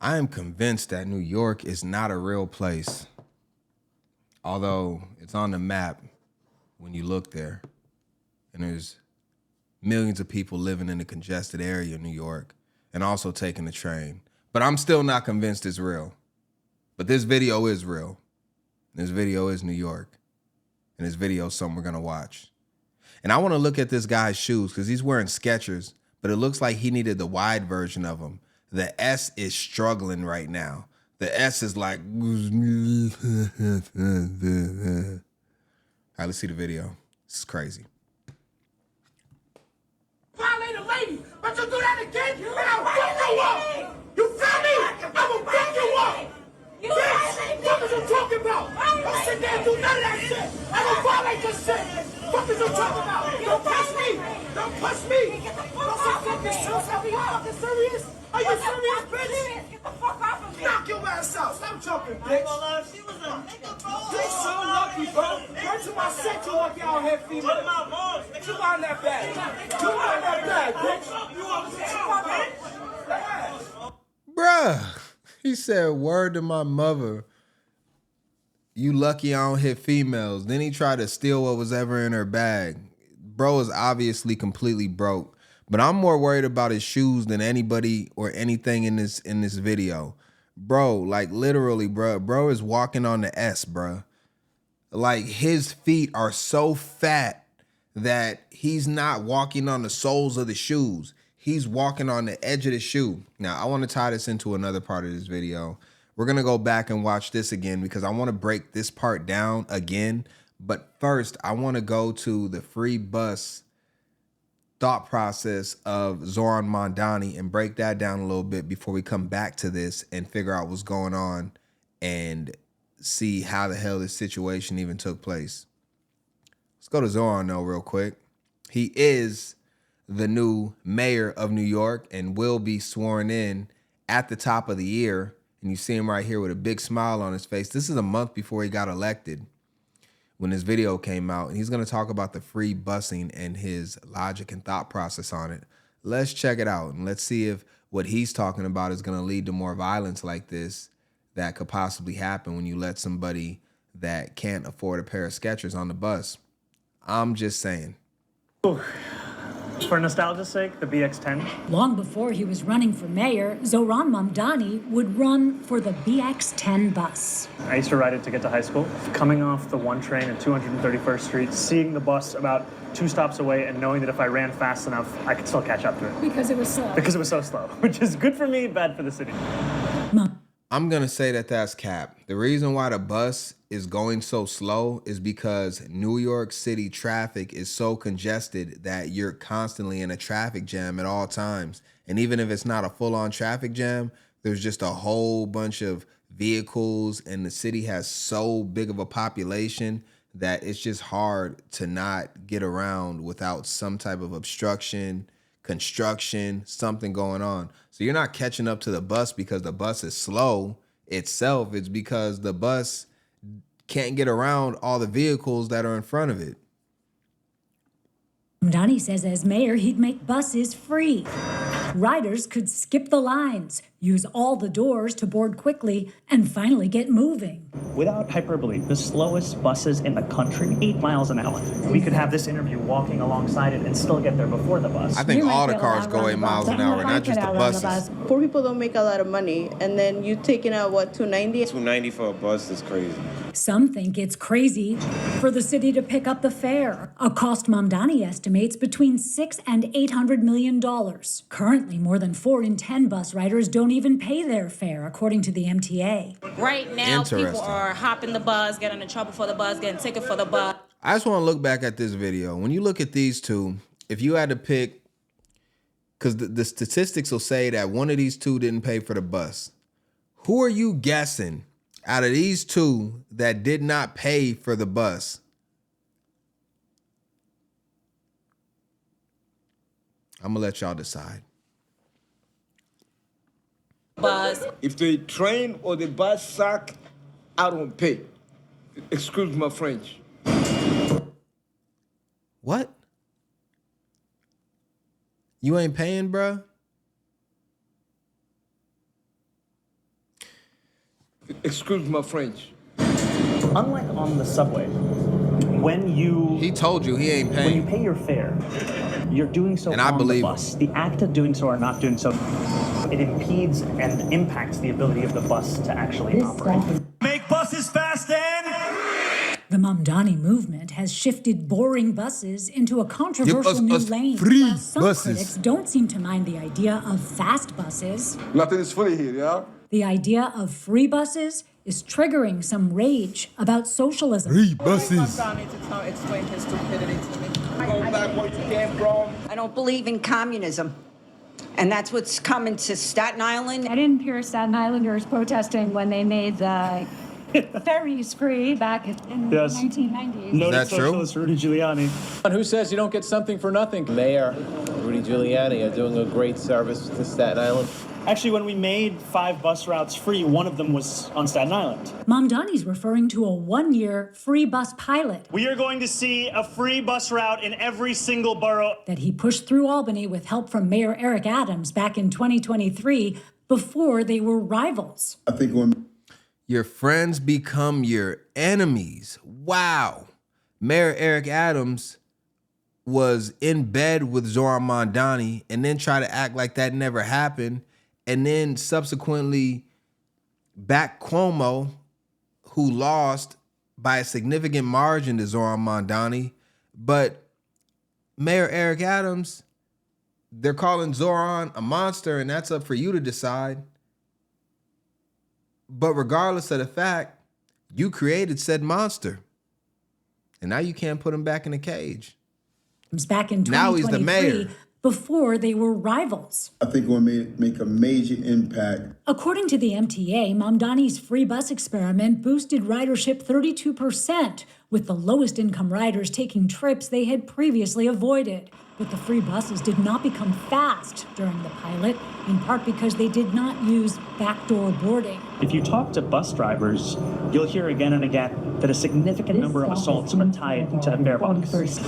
I am convinced that New York is not a real place, although it's on the map when you look there. And there's millions of people living in the congested area of New York and also taking the train. But I'm still not convinced it's real. But this video is real. This video is New York. And this video is something we're going to watch. And I want to look at this guy's shoes because he's wearing Skechers, but it looks like he needed the wide version of them. The S is struggling right now. The S is like... All right, let's see the video. This is crazy. Violate a lady, but you do that again, and I'll fuck you up. You feel me? I will fuck you up. Bitch, what is you talking about? Don't sit there and do none of that shit. I will violate your shit. What is you talking about? Don't push me. Don't push me. Don't say fucking shoes. Are you fucking serious? Are you serious, bitch? Get the fuck off of me. Knock your ass out. Stop joking, bitch. She was a nigga, bro. You're so lucky, bro. Wait till I said you lucky out here, female. What about balls? You on that bag. You on that bag, bitch. You on that bitch. Bruh, he said, word to my mother. You lucky I don't hit females. Then he tried to steal what was ever in her bag. Bro is obviously completely broke. But I'm more worried about his shoes than anybody or anything in this video. Bro, like literally, bro is walking on the S, bro. Like his feet are so fat that he's not walking on the soles of the shoes. He's walking on the edge of the shoe. Now, I want to tie this into another part of this video. We're going to go back and watch this again because I want to break this part down again. But first, I want to go to the free bus thought process of Zoran Mandani and break that down a little bit before we come back to this and figure out what's going on and see how the hell this situation even took place. Let's go to Zoran though real quick. He is the new mayor of New York and will be sworn in at the top of the year. And you see him right here with a big smile on his face. This is a month before he got elected when this video came out. And he's going to talk about the free busing and his logic and thought process on it. Let's check it out. And let's see if what he's talking about is going to lead to more violence like this that could possibly happen when you let somebody that can't afford a pair of Skechers on the bus. I'm just saying. For nostalgia's sake, the BX10. Long before he was running for mayor, Zohran Mamdani would run for the BX10 bus. I used to ride it to get to high school. Coming off the one train at 231st Street, seeing the bus about 2 stops away and knowing that if I ran fast enough, I could still catch up to it. Because it was slow. Because it was so slow, which is good for me, bad for the city. I'm going to say that that's cap. The reason why the bus is going so slow is because New York City traffic is so congested that you're constantly in a traffic jam at all times. And even if it's not a full-on traffic jam, there's just a whole bunch of vehicles and the city has so big of a population that it's just hard to not get around without some type of obstruction, construction, something going on. So you're not catching up to the bus because the bus is slow itself. It's because the bus can't get around all the vehicles that are in front of it. Mamdani says as mayor, he'd make buses free. Riders could skip the lines, use all the doors to board quickly, and finally get moving. Without hyperbole, the slowest buses in the country, 8 miles an hour. We could have this interview walking alongside it and still get there before the bus. I think all the cars go 8 miles an hour, not just the buses. Poor people don't make a lot of money, and then you taking out, what, $290? $290 for a bus is crazy. Some think it's crazy for the city to pick up the fare, a cost Mamdani estimates between $600 and $800 million. Currently, more than 4 in 10 bus riders don't even pay their fare, according to the MTA. Right now, people are hopping the bus, getting in trouble for the bus, getting ticket for the bus. I just want to look back at this video. When you look at these two, if you had to pick, because the statistics will say that one of these two didn't pay for the bus. Who are you guessing out of these two that did not pay for the bus? I'm going to let y'all decide. Bus. If the train or the bus suck, I don't pay. Excuse my French. What? You ain't paying, bruh? Excuse my French. Unlike on the subway, when you He told you he ain't when you paying. pay your fare, you're doing so And I on believe the him. bus. The act of doing so or not doing so, it impedes and impacts the ability of the bus to actually operate. Make buses fast and... The Mamdani movement has shifted boring buses into a controversial new us lane. free While some buses. critics don't seem to mind the idea of fast buses, Nothing is free here, yeah? the idea of free buses is triggering some rage about socialism. Free buses. Mandani to explain his stupidity to me. Go back where you came from. I don't believe in communism. And that's what's coming to Staten Island. I didn't hear Staten Islanders protesting when they made the ferries free back in the 1990s. Noted that true? socialist Rudy Giuliani. Who says you don't get something for nothing? Mayor Rudy Giuliani are doing a great service to Staten Island. Actually, when we made 5 bus routes free, one of them was on Staten Island. Mamdani's referring to a one-year free bus pilot We are going to see a free bus route in every single borough. that he pushed through Albany with help from Mayor Eric Adams back in 2023 before they were rivals. I think when Your friends become your enemies. Wow. Mayor Eric Adams was in bed with Zoran Mandani and then try to act like that never happened. And then subsequently back Cuomo, who lost by a significant margin to Zoran Mandani. But Mayor Eric Adams, they're calling Zoran a monster, and that's up for you to decide. But regardless of the fact, you created said monster. And now you can't put him back in the cage. Back in 2023 Now he's the mayor. before they were rivals. I think we'll make a major impact. According to the MTA, Mamdani's free bus experiment boosted ridership 32%, with the lowest income riders taking trips they had previously avoided. But the free buses did not become fast during the pilot, in part because they did not use backdoor boarding. If you talk to bus drivers, you'll hear again and again that a significant number of assaults are tied to fare box.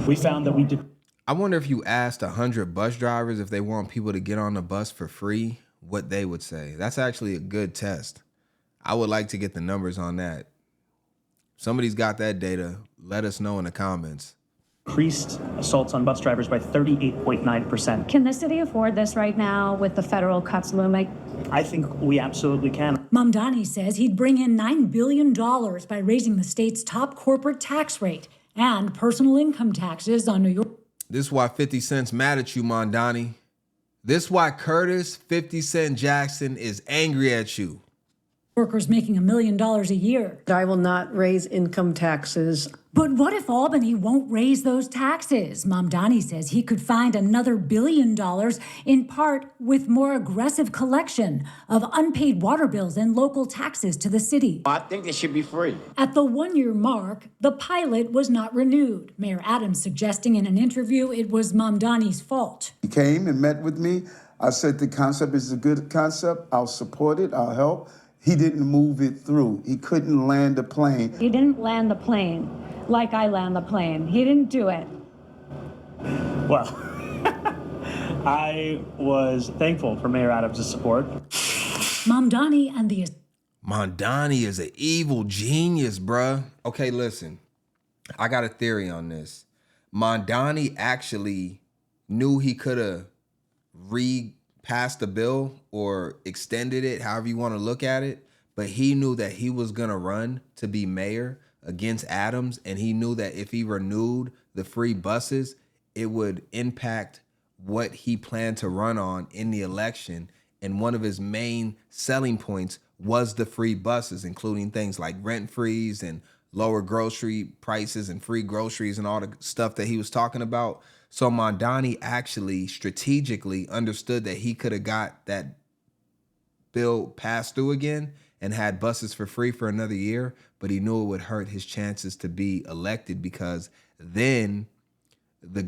We found that we did. I wonder if you asked 100 bus drivers if they want people to get on the bus for free, what they would say. That's actually a good test. I would like to get the numbers on that. Somebody's got that data. Let us know in the comments. Increased assaults on bus drivers by 38.9%. Can the city afford this right now with the federal cuts looming? I think we absolutely can. Mamdani says he'd bring in $9 billion by raising the state's top corporate tax rate and personal income taxes on New York. This is why 50 Cent's mad at you, Mandani. This is why Curtis 50 Cent Jackson is angry at you. Workers making $1 million a year. I will not raise income taxes. But what if Albany won't raise those taxes? Mamdani says he could find another $1 billion, in part with more aggressive collection of unpaid water bills and local taxes to the city. I think they should be free. At the one-year mark, the pilot was not renewed. Mayor Adams suggesting in an interview it was Mamdani's fault. He came and met with me. I said the concept is a good concept. I'll support it. I'll help. He didn't move it through. He couldn't land the plane. He didn't land the plane like I land the plane. He didn't do it. Well, I was thankful for Mayor Adams' support. Mamdani and the... Mandani is an evil genius, bruh. Okay, listen. I got a theory on this. Mandani actually knew he could have passed the bill or extended it, however you want to look at it, but he knew that he was going to run to be mayor against Adams, and he knew that if he renewed the free buses, it would impact what he planned to run on in the election, and one of his main selling points was the free buses, including things like rent freeze and lower grocery prices and free groceries and all the stuff that he was talking about. So Mandani actually strategically understood that he could have got that bill passed through again and had buses for free for another year, but he knew it would hurt his chances to be elected because then the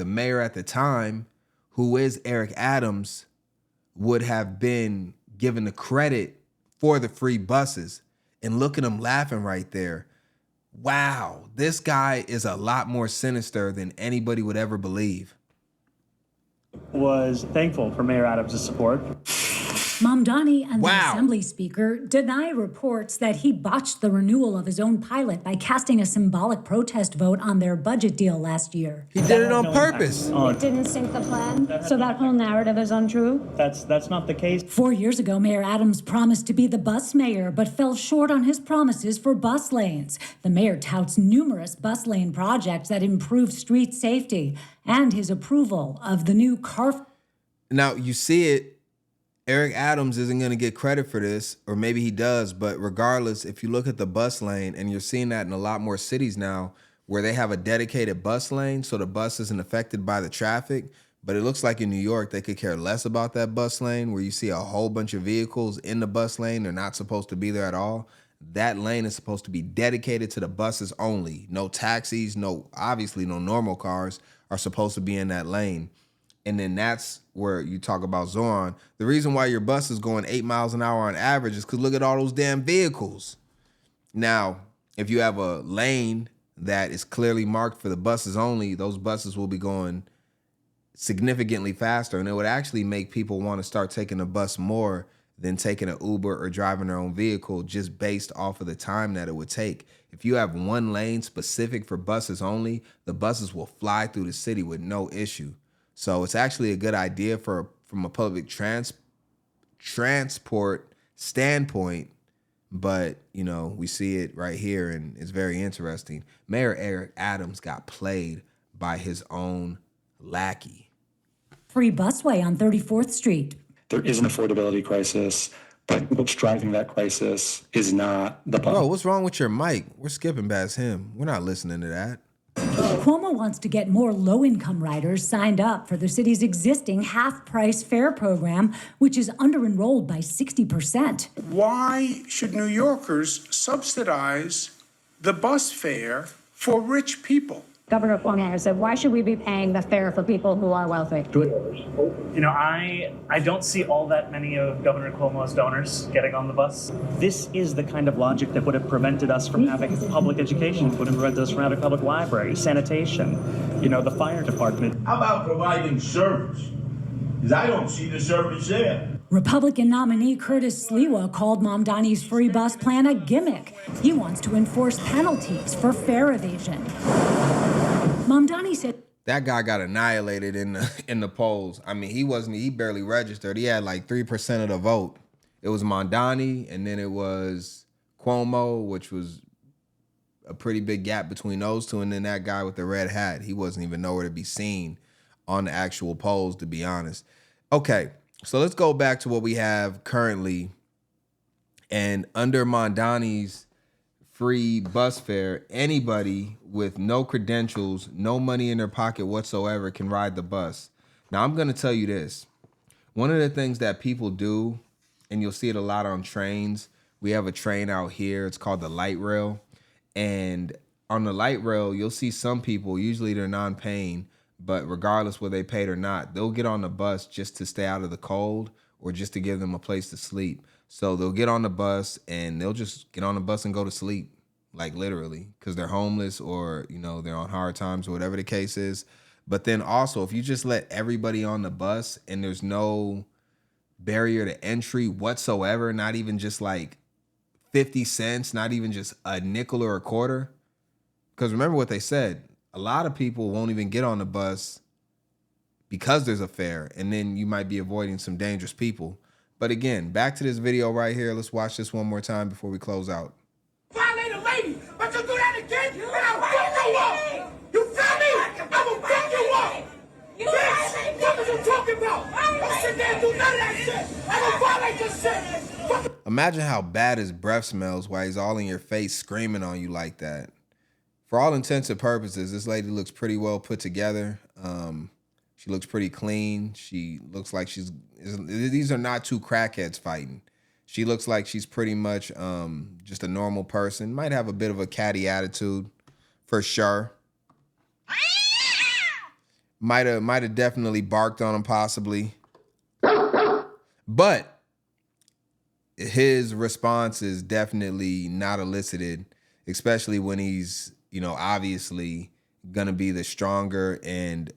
mayor at the time, who is Eric Adams, would have been given the credit for the free buses. And look at him laughing right there. Wow, this guy is a lot more sinister than anybody would ever believe. Was thankful for Mayor Adams' support. Mamdani and the Wow. Assembly Speaker deny reports that he botched the renewal of his own pilot by casting a symbolic protest vote on their budget deal last year. He did it on purpose. It didn't sync the plan, so that whole narrative is untrue. That's not the case. 4 years ago, Mayor Adams promised to be the bus mayor, but fell short on his promises for bus lanes. The mayor touts numerous bus lane projects that improve street safety and his approval of the new car. Now, you see it, Eric Adams isn't going to get credit for this, or maybe he does, but regardless, if you look at the bus lane, and you're seeing that in a lot more cities now, where they have a dedicated bus lane, so the bus isn't affected by the traffic, but it looks like in New York, they could care less about that bus lane, where you see a whole bunch of vehicles in the bus lane. They're not supposed to be there at all. That lane is supposed to be dedicated to the buses only. No taxis, obviously no normal cars are supposed to be in that lane. And then that's where you talk about Zoran. The reason why your bus is going 8 miles an hour on average is because look at all those damn vehicles. Now, if you have a lane that is clearly marked for the buses only, those buses will be going significantly faster. And it would actually make people want to start taking the bus more than taking an Uber or driving their own vehicle, just based off of the time that it would take. If you have one lane specific for buses only, the buses will fly through the city with no issue. So it's actually a good idea from a public transport standpoint, but we see it right here, and it's very interesting. Mayor Eric Adams got played by his own lackey. Free busway on 34th Street. There is an affordability crisis, but what's driving that crisis is not the public. Bro, what's wrong with your mic? We're skipping past him. We're not listening to that. Cuomo wants to get more low-income riders signed up for the city's existing half-price fare program, which is under-enrolled by 60%. Why should New Yorkers subsidize the bus fare for rich people? Governor Cuomo said, why should we be paying the fare for people who are wealthy? I don't see all that many of Governor Cuomo's donors getting on the bus. This is the kind of logic that would have prevented us from having public education, would have prevented us from having public libraries, sanitation, the fire department. How about providing service? Because I don't see the service there. Republican nominee Curtis Sliwa called Mamdani's free bus plan a gimmick. He wants to enforce penalties for fare evasion. Mamdani said that guy got annihilated in the polls. I mean, he barely registered. He had like 3% of the vote. It was Mandani, and then it was Cuomo, which was a pretty big gap between those two, and then that guy with the red hat. He wasn't even nowhere to be seen on the actual polls, to be honest. Okay, so let's go back to what we have currently. And under Mandani's free bus fare, anybody with no credentials, no money in their pocket whatsoever can ride the bus. Now, I'm going to tell you this. One of the things that people do, and you'll see it a lot on trains, we have a train out here. It's called the light rail. And on the light rail, you'll see some people, usually they're non-paying, but regardless whether they paid or not, they'll get on the bus just to stay out of the cold or just to give them a place to sleep. So they'll get on the bus and they'll just get on the bus and go to sleep, like literally, because they're homeless or, they're on hard times or whatever the case is. But then also, if you just let everybody on the bus and there's no barrier to entry whatsoever, not even just like 50 cents, not even just a nickel or a quarter. Because remember what they said, a lot of people won't even get on the bus because there's a fare, and then you might be avoiding some dangerous people. But again, back to this video right here. Let's watch this one more time before we close out. Violate a lady, but you do that again, and I'll fuck you up. You feel me? I will fuck you up. Bitch, what are you talking about? Don't sit there and do none of that shit. I will violate your shit. Imagine how bad his breath smells while he's all in your face screaming on you like that. For all intents and purposes, this lady looks pretty well put together. She looks pretty clean. She looks like these are not two crackheads fighting. She looks like she's pretty much just a normal person. Might have a bit of a catty attitude, for sure. Might have definitely barked on him, possibly. But his response is definitely not elicited, especially when he's, obviously gonna be the stronger and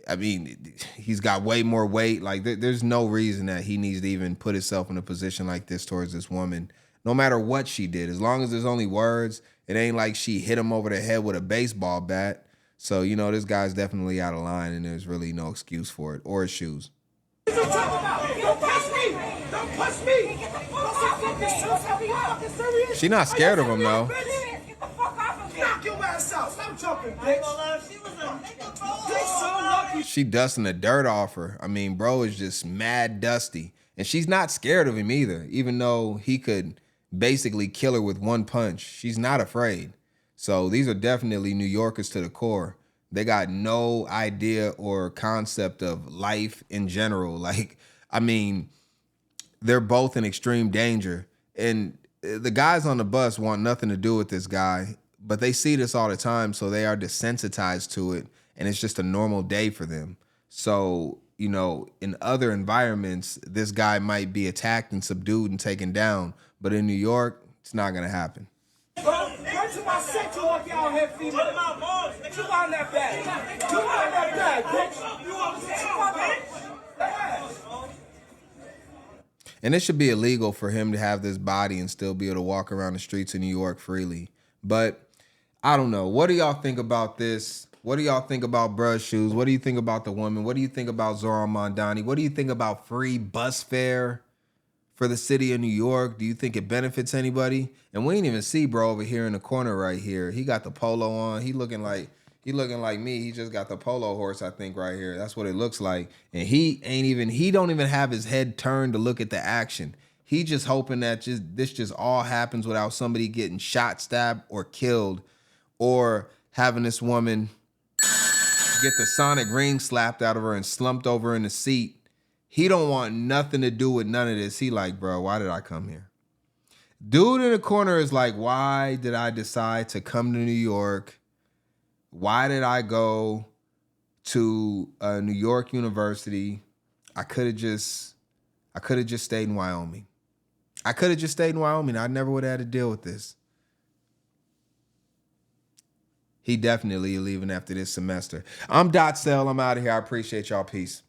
I mean, he's got way more weight. Like, there's no reason that he needs to even put himself in a position like this towards this woman, no matter what she did. As long as there's only words, it ain't like she hit him over the head with a baseball bat. So, you know, this guy's definitely out of line, and there's really no excuse for it, or his shoes. What you talking about? Don't push me! Don't push me! She's not scared of him, though. Knock your ass out! Stop joking, bitch! She dusting the dirt off her. I mean, bro is just mad dusty. And she's not scared of him either, even though he could basically kill her with one punch. She's not afraid. So these are definitely New Yorkers to the core. They got no idea or concept of life in general. Like, I mean, they're both in extreme danger. And the guys on the bus want nothing to do with this guy, but they see this all the time, so they are desensitized to it, and it's just a normal day for them. So, you know, in other environments, this guy might be attacked and subdued and taken down, but in New York, it's not going to happen. Bro, wait till I set you up out here, female. You on that bag. You on that bag, bitch. You on that bag. And it should be illegal for him to have this body and still be able to walk around the streets of New York freely. But I don't know. What do y'all think about this? What do y'all think about bruh's shoes? What do you think about the woman? What do you think about Zoran Mandani? What do you think about free bus fare for the city of New York? Do you think it benefits anybody? And we ain't even see bro over here in the corner right here. He got the polo on. He looking like me. He just got the polo horse, I think, right here. That's what it looks like. And he don't even have his head turned to look at the action. He just hoping that this just all happens without somebody getting shot, stabbed, or killed, or having this woman get the sonic ring slapped out of her and slumped over in the seat. He don't want nothing to do with none of this. He like, bro, why did I come here? Dude in the corner is like, why did I decide to come to New York? Why did I go to New York University? I could have just stayed in Wyoming. I could have just stayed in Wyoming. I never would have had to deal with this. He definitely leaving after this semester. I'm DotSale. I'm out of here. I appreciate y'all. Peace.